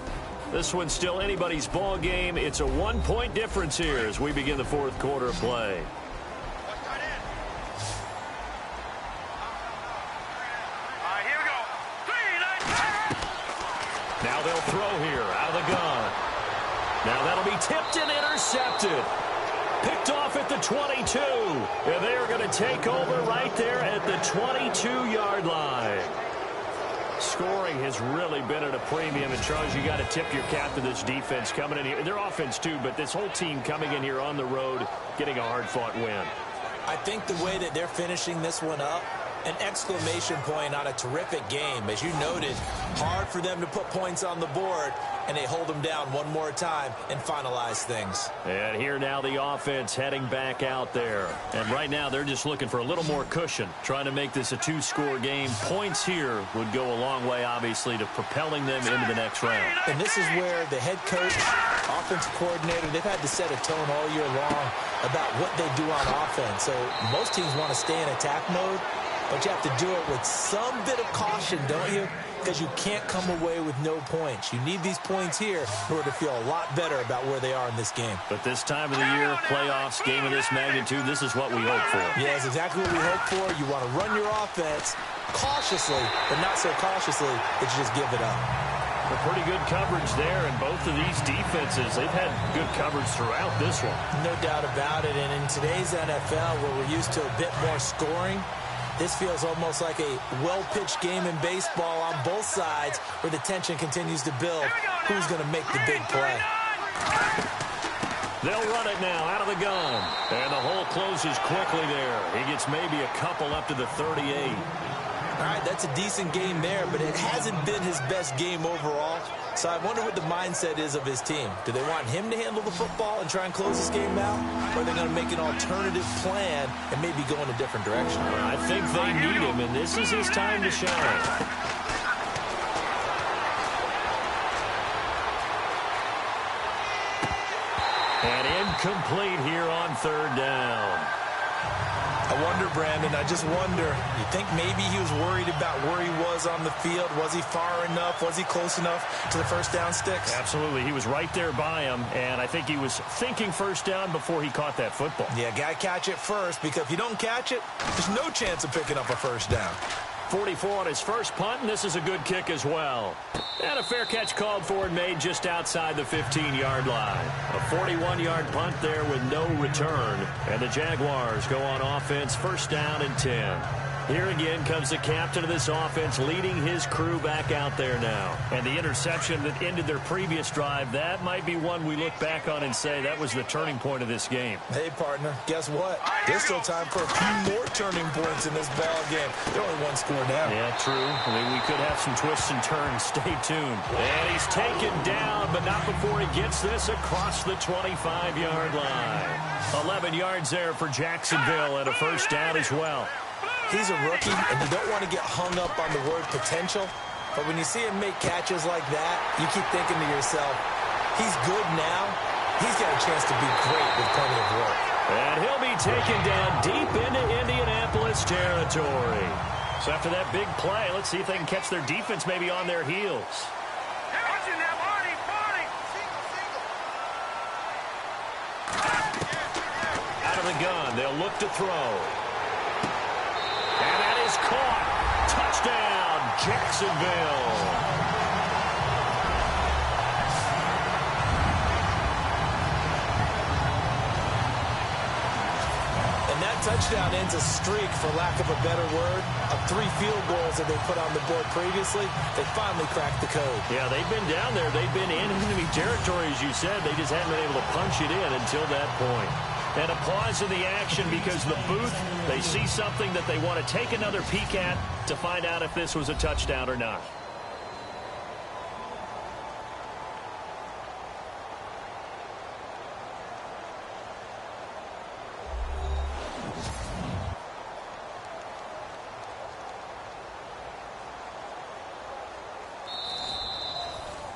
This one's still anybody's ball game. It's a 1-point difference here as we begin the 4th quarter of play. Now they'll throw here out of the gun. Now that'll be tipped and intercepted. Picked off at the 22. And they're going to take over right there at the 22-yard line. scoring has really been at a premium. And, Charles, you got to tip your cap to this defense coming in here. Their offense, too, but this whole team coming in here on the road, getting a hard-fought win. I think the way that they're finishing this one up, an exclamation point on a terrific game. As you noted, hard for them to put points on the board, and they hold them down one more time and finalize things. And here now the offense heading back out there. And right now they're just looking for a little more cushion, trying to make this a two-score game. Points here would go a long way, obviously, to propelling them into the next round. And this is where the head coach, offensive coordinator, they've had to set a tone all year long about what they do on offense. So most teams want to stay in attack mode, but you have to do it with some bit of caution, don't you? Because you can't come away with no points. You need these points here in order to feel a lot better about where they are in this game. But this time of the year, playoffs, game of this magnitude, this is what we hope for. Yeah, it's exactly what we hope for. You want to run your offense cautiously, but not so cautiously that you just give it up. A pretty good coverage there, and both of these defenses, they've had good coverage throughout this one. No doubt about it, and in today's NFL, where we're used to a bit more scoring, this feels almost like a well-pitched game in baseball on both sides where the tension continues to build. Who's going to make the big play? They'll run it now out of the gun. And the hole closes quickly there. He gets maybe a couple up to the 38. All right, that's a decent game there, but it hasn't been his best game overall. So I wonder what the mindset is of his team. Do they want him to handle the football and try and close this game out? Or are they going to make an alternative plan and maybe go in a different direction? I think they need him, and this is his time to shine. And incomplete here on third down. I wonder, Brandon, I just wonder, you think maybe he was worried about where he was on the field? Was he far enough? Was he close enough to the first down sticks? Absolutely. He was right there by him, and I think he was thinking first down before he caught that football. Yeah, got to catch it first, because if you don't catch it, there's no chance of picking up a first down. 44 on his first punt, and this is a good kick as well. And a fair catch called for and made just outside the 15-yard line. A 41-yard punt there with no return. And the Jaguars go on offense, first down and 10. Here again comes the captain of this offense leading his crew back out there now. And the interception that ended their previous drive, that might be one we look back on and say that was the turning point of this game. Hey, partner, guess what? There's still time for a few more turning points in this ball game. They're only one score down. Yeah, true. I mean, we could have some twists and turns. Stay tuned. And he's taken down, but not before he gets this across the 25-yard line. 11 yards there for Jacksonville and a first down as well. He's a rookie, and you don't want to get hung up on the word potential. But when you see him make catches like that, you keep thinking to yourself, he's good now. He's got a chance to be great with plenty of work. And he'll be taken down deep into Indianapolis territory. So after that big play, let's see if they can catch their defense maybe on their heels. Out of the gun, they'll look to throw. And that is caught. Touchdown, Jacksonville. And that touchdown ends a streak, for lack of a better word, of 3 field goals that they put on the board previously. They finally cracked the code. Yeah, they've been down there. They've been in enemy territory, as you said. They just haven't been able to punch it in until that point. And a pause in the action because the booth, they see something that they want to take another peek at to find out if this was a touchdown or not.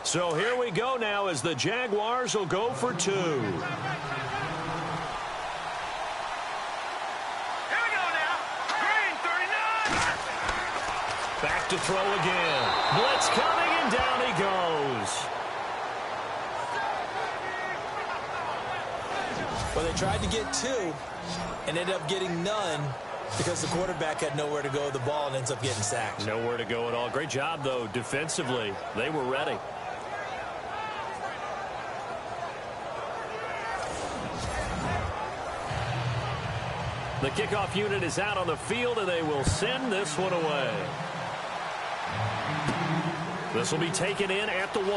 So here we go now as the Jaguars will go for 2. Back to throw again. Blitz coming, and down he goes. Well, they tried to get 2 and ended up getting none because the quarterback had nowhere to go with the ball and ends up getting sacked. Nowhere to go at all. Great job, though, defensively. They were ready. The kickoff unit is out on the field, and they will send this one away. This will be taken in at the 1.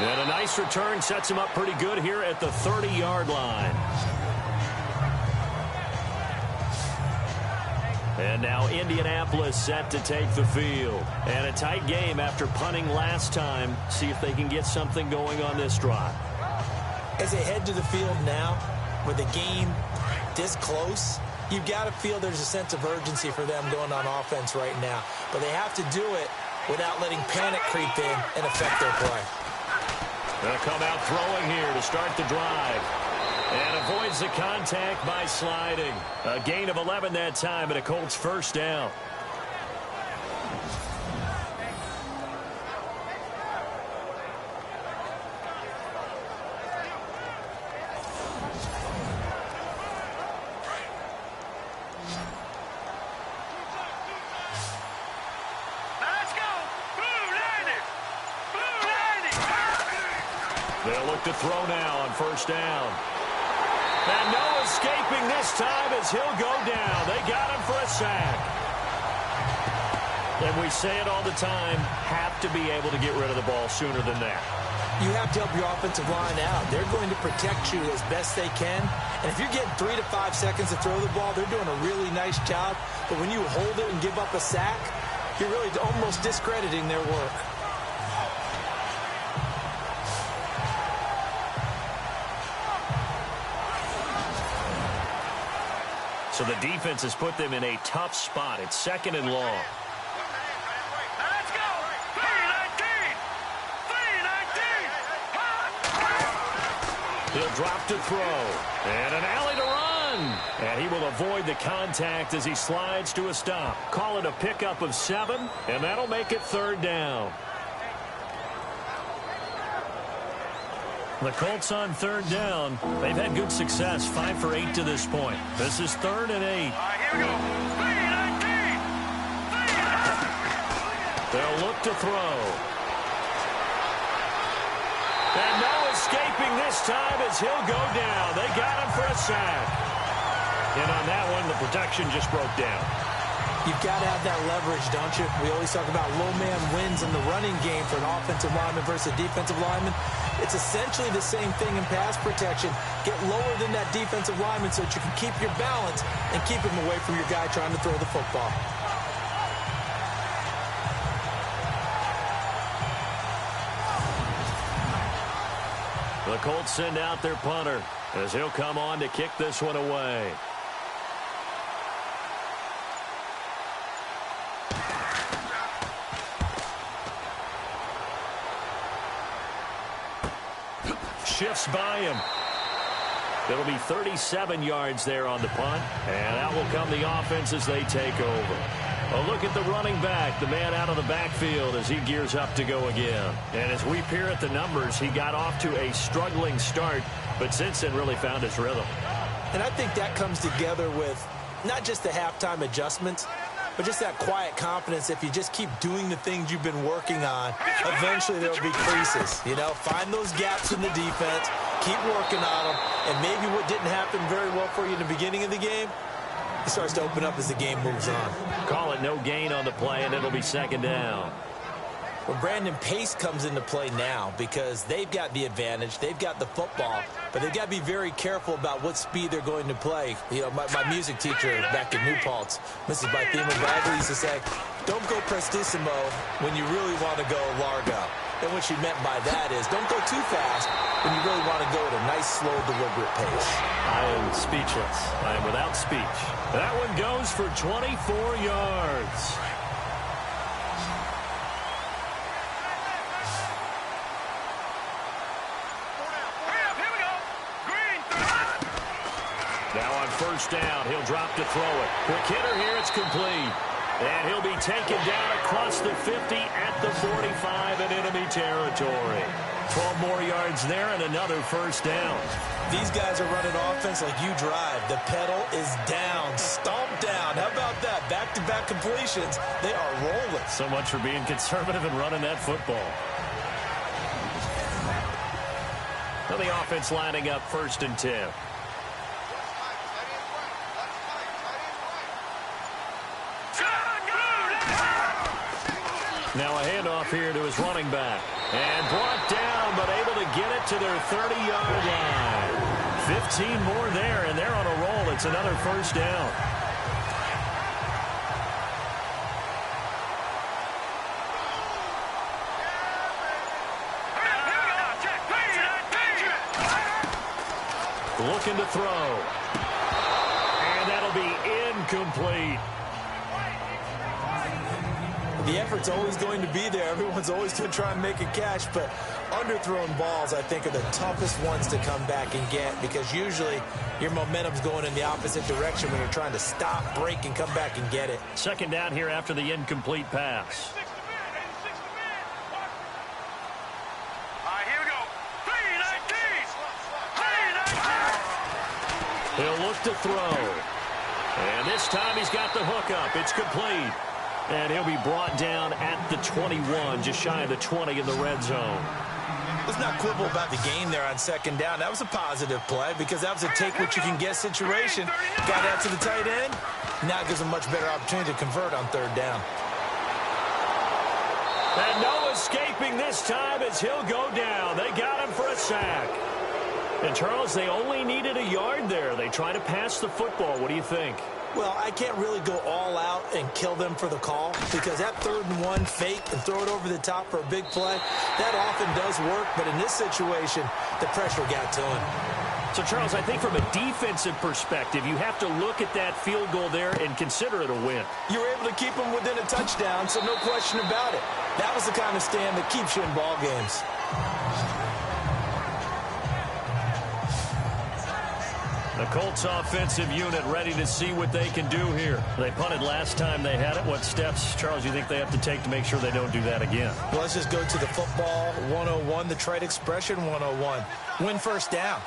And a nice return sets him up pretty good here at the 30-yard line. And now Indianapolis set to take the field. And a tight game after punting last time. See if they can get something going on this drive. As they head to the field now, with the game this close, you've got to feel there's a sense of urgency for them going on offense right now. But they have to do it without letting panic creep in and affect their play. They'll come out throwing here to start the drive. And avoids the contact by sliding. A gain of 11 that time and a Colts first down. They'll look to throw now on first down. And no escaping this time as he'll go down. They got him for a sack. And we say it all the time, have to be able to get rid of the ball sooner than that. You have to help your offensive line out. They're going to protect you as best they can. And if you're getting 3 to 5 seconds to throw the ball, they're doing a really nice job. But when you hold it and give up a sack, you're really almost discrediting their work. So the defense has put them in a tough spot. It's second and long. Let's go! 3-19! 3-19! He'll drop to throw. And an alley to run. And he will avoid the contact as he slides to a stop. Call it a pickup of 7, and that'll make it third down. The Colts on third down. They've had good success, 5 for 8 to this point. This is 3rd and 8. All right, here we go. 3-19! They'll look to throw. And no escaping this time as he'll go down. They got him for a sack. And on that one, the protection just broke down. You've got to have that leverage, don't you? We always talk about low man wins in the running game for an offensive lineman versus a defensive lineman. It's essentially the same thing in pass protection. Get lower than that defensive lineman so that you can keep your balance and keep him away from your guy trying to throw the football. The Colts send out their punter as he'll come on to kick this one away. Shifts by him. It'll be 37 yards there on the punt, and out will come the offense as they take over. A look at the running back, the man out of the backfield as he gears up to go again. And as we peer at the numbers, he got off to a struggling start, but since then really found his rhythm. And I think that comes together with not just the halftime adjustments, but just that quiet confidence. If you just keep doing the things you've been working on, eventually there'll be creases. You know, find those gaps in the defense, keep working on them, and maybe what didn't happen very well for you in the beginning of the game, it starts to open up as the game moves on. Call it no gain on the play, and it'll be second down. Well, Brandon, pace comes into play now because they've got the advantage. They've got the football, but they've got to be very careful about what speed they're going to play. You know, my music teacher back in New Paltz, Mrs. Bythema Bagley, used to say, don't go prestissimo when you really want to go largo. And what she meant by that is don't go too fast when you really want to go at a nice, slow, deliberate pace. I am speechless. I am without speech. That one goes for 24 yards. Now on first down, he'll drop to throw it. Quick hitter here, it's complete. And he'll be taken down across the 50 at the 45 in enemy territory. 12 more yards there and another first down. These guys are running offense like you drive. The pedal is down, stomped down. How about that? Back-to-back completions. They are rolling. So much for being conservative and running that football. Well, the offense lining up 1st and 10. Now a handoff here to his running back. And brought down, but able to get it to their 30-yard line. 15 more there, and they're on a roll. It's another first down. Looking to throw. And that'll be incomplete. The effort's always going to be there. Everyone's always going to try and make a catch, but underthrown balls, I think, are the toughest ones to come back and get because usually your momentum's going in the opposite direction when you're trying to stop, break, and come back and get it. Second down here after the incomplete pass. He'll look to throw. And this time he's got the hook up. It's complete. And he'll be brought down at the 21, just shy of the 20 in the red zone. Let's not quibble about the gain there on second down. That was a positive play because that was a take-what-you-can-get situation. Got out to the tight end. Now it gives him a much better opportunity to convert on third down. And no escaping this time as he'll go down. They got him for a sack. And, Charles, they only needed a yard there. They try to pass the football. What do you think? Well, I can't really go all out and kill them for the call because that 3rd and 1 fake and throw it over the top for a big play, that often does work. But in this situation, the pressure got to him. So, Charles, I think from a defensive perspective, you have to look at that field goal there and consider it a win. You were able to keep them within a touchdown, so no question about it. That was the kind of stand that keeps you in ball games. The Colts offensive unit ready to see what they can do here. They punted last time they had it. What steps, Charles, you think they have to take to make sure they don't do that again? Well, let's just go to the football 101, the trade expression 101. Win first down.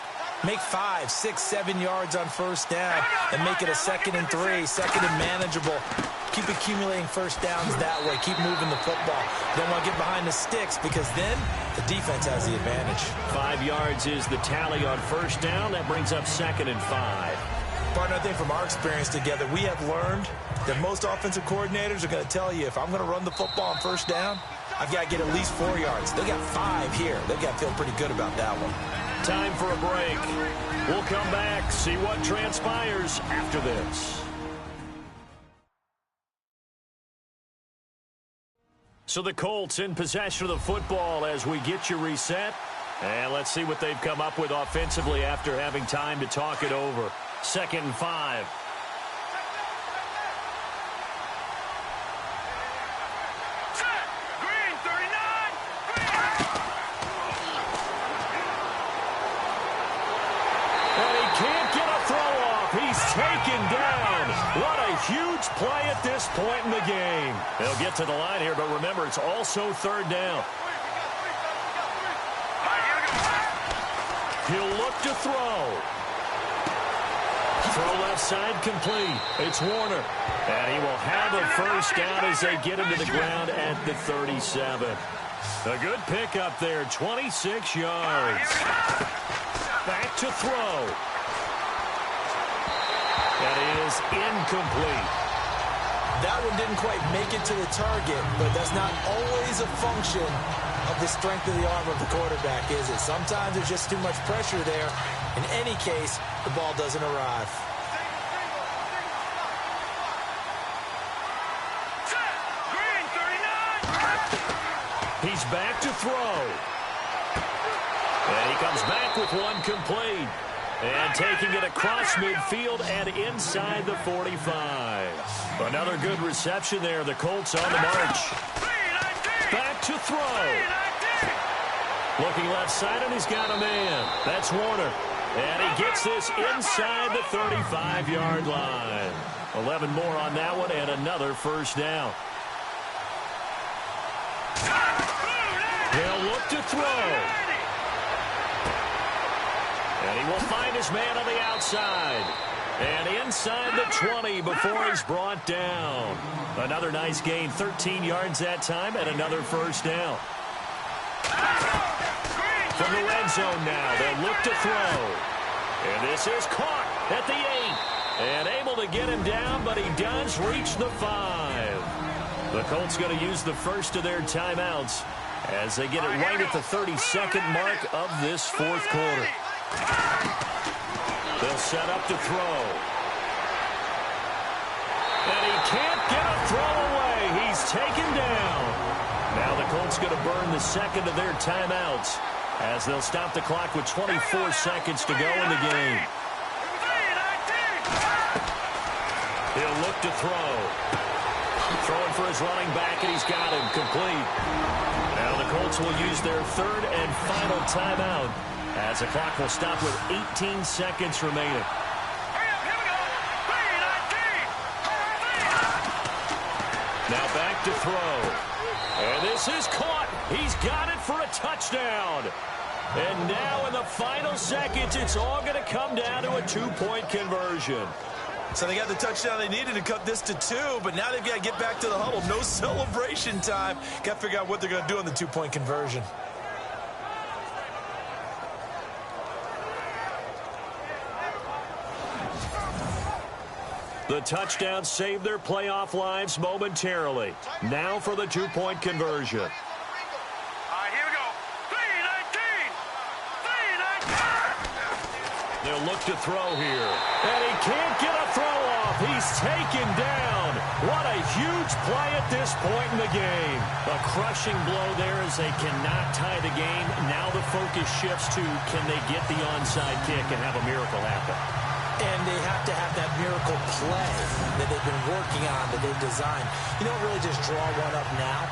Make 5, 6, 7 yards on first down and make it a 2nd and 3, 2nd and manageable. Keep accumulating first downs that way. Keep moving the football. Don't want to get behind the sticks because then the defense has the advantage. 5 yards is the tally on first down. That brings up 2nd and 5. Partner, I think from our experience together, we have learned that most offensive coordinators are going to tell you if I'm going to run the football on first down, I've got to get at least 4 yards. They got 5 here. They've got to feel pretty good about that one. Time for a break. We'll come back, see what transpires after this. So the Colts in possession of the football as we get you reset. And let's see what they've come up with offensively after having time to talk it over. 2nd and 5. Taken down. What a huge play at this point in the game. They'll get to the line here, but remember, it's also 3rd down. He'll look to throw. Throw left side complete. It's Warner. And he will have a first down as they get him to the ground at the 37. A good pickup there, 26 yards. Back to throw. That is incomplete. That one didn't quite make it to the target, but that's not always a function of the strength of the arm of the quarterback, is it? Sometimes there's just too much pressure there. In any case, the ball doesn't arrive. He's back to throw. And he comes back with one complete. And taking it across midfield and inside the 45. Another good reception there. The Colts on the march. Back to throw. Looking left side, and he's got a man. That's Warner. And he gets this inside the 35-yard line. 11 more on that one, and another first down. They'll look to throw. And he will find his man on the outside. And inside the 20 before he's brought down. Another nice gain, 13 yards that time, and another first down. From the red zone now, they'll look to throw. And this is caught at the 8. And able to get him down, but he does reach the 5. The Colts going to use the first of their timeouts as they get it right at the 32nd mark of this fourth quarter. They'll set up to throw. And he can't get a throw away. He's taken down. Now the Colts going to burn the second of their timeouts as they'll stop the clock with 24 seconds to go in the game. He'll look to throw. Throwing for his running back, and he's got him complete. Now the Colts will use their third and final timeout as the clock will stop with 18 seconds remaining. Now back to throw. And this is caught. He's got it for a touchdown. And now in the final seconds, it's all going to come down to a 2-point conversion. So they got the touchdown they needed to cut this to 2, but now they've got to get back to the huddle. No celebration time. Got to figure out what they're going to do on the 2-point conversion. The touchdown saved their playoff lives momentarily. Now for the 2-point conversion. All right, here we go. 3-19. They'll look to throw here. And he can't get a throw off. He's taken down. What a huge play at this point in the game. A crushing blow there as they cannot tie the game. Now the focus shifts to can they get the onside kick and have a miracle happen. And they have to have that miracle play that they've been working on, that they've designed. You don't really just draw one up now.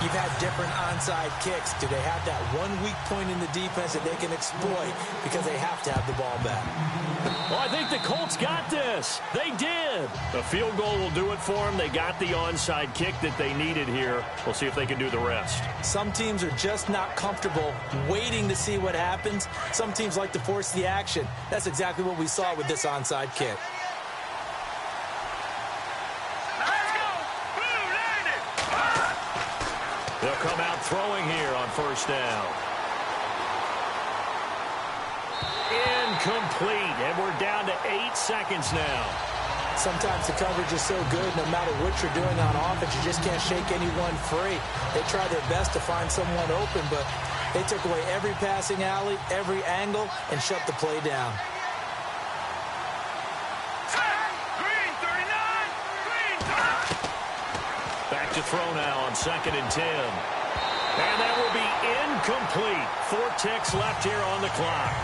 You've had different onside kicks. Do they have that one weak point in the defense that they can exploit because they have to have the ball back? Well, I think the Colts got this. They did. A field goal will do it for them. They got the onside kick that they needed here. We'll see if they can do the rest. Some teams are just not comfortable waiting to see what happens. Some teams like to force the action. That's exactly what we saw with this onside kick. They'll come out throwing here on first down. Incomplete, and we're down to 8 seconds now. Sometimes the coverage is so good, no matter what you're doing on offense, you just can't shake anyone free. They try their best to find someone open, but they took away every passing alley, every angle, and shut the play down. Back to throw now on 2nd and 10. And that will be incomplete. 4 ticks left here on the clock.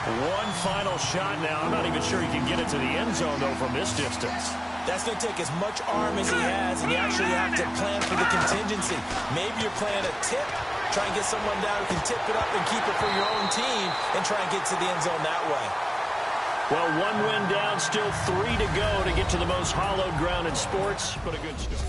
One final shot now. I'm not even sure he can get it to the end zone, though, from this distance. That's going to take as much arm as he has, and you actually have to plan for the contingency. Maybe you're playing a tip, try and get someone down who can tip it up and keep it for your own team and try and get to the end zone that way. Well, 1 win down, still 3 to go to get to the most hallowed ground in sports, but a good start.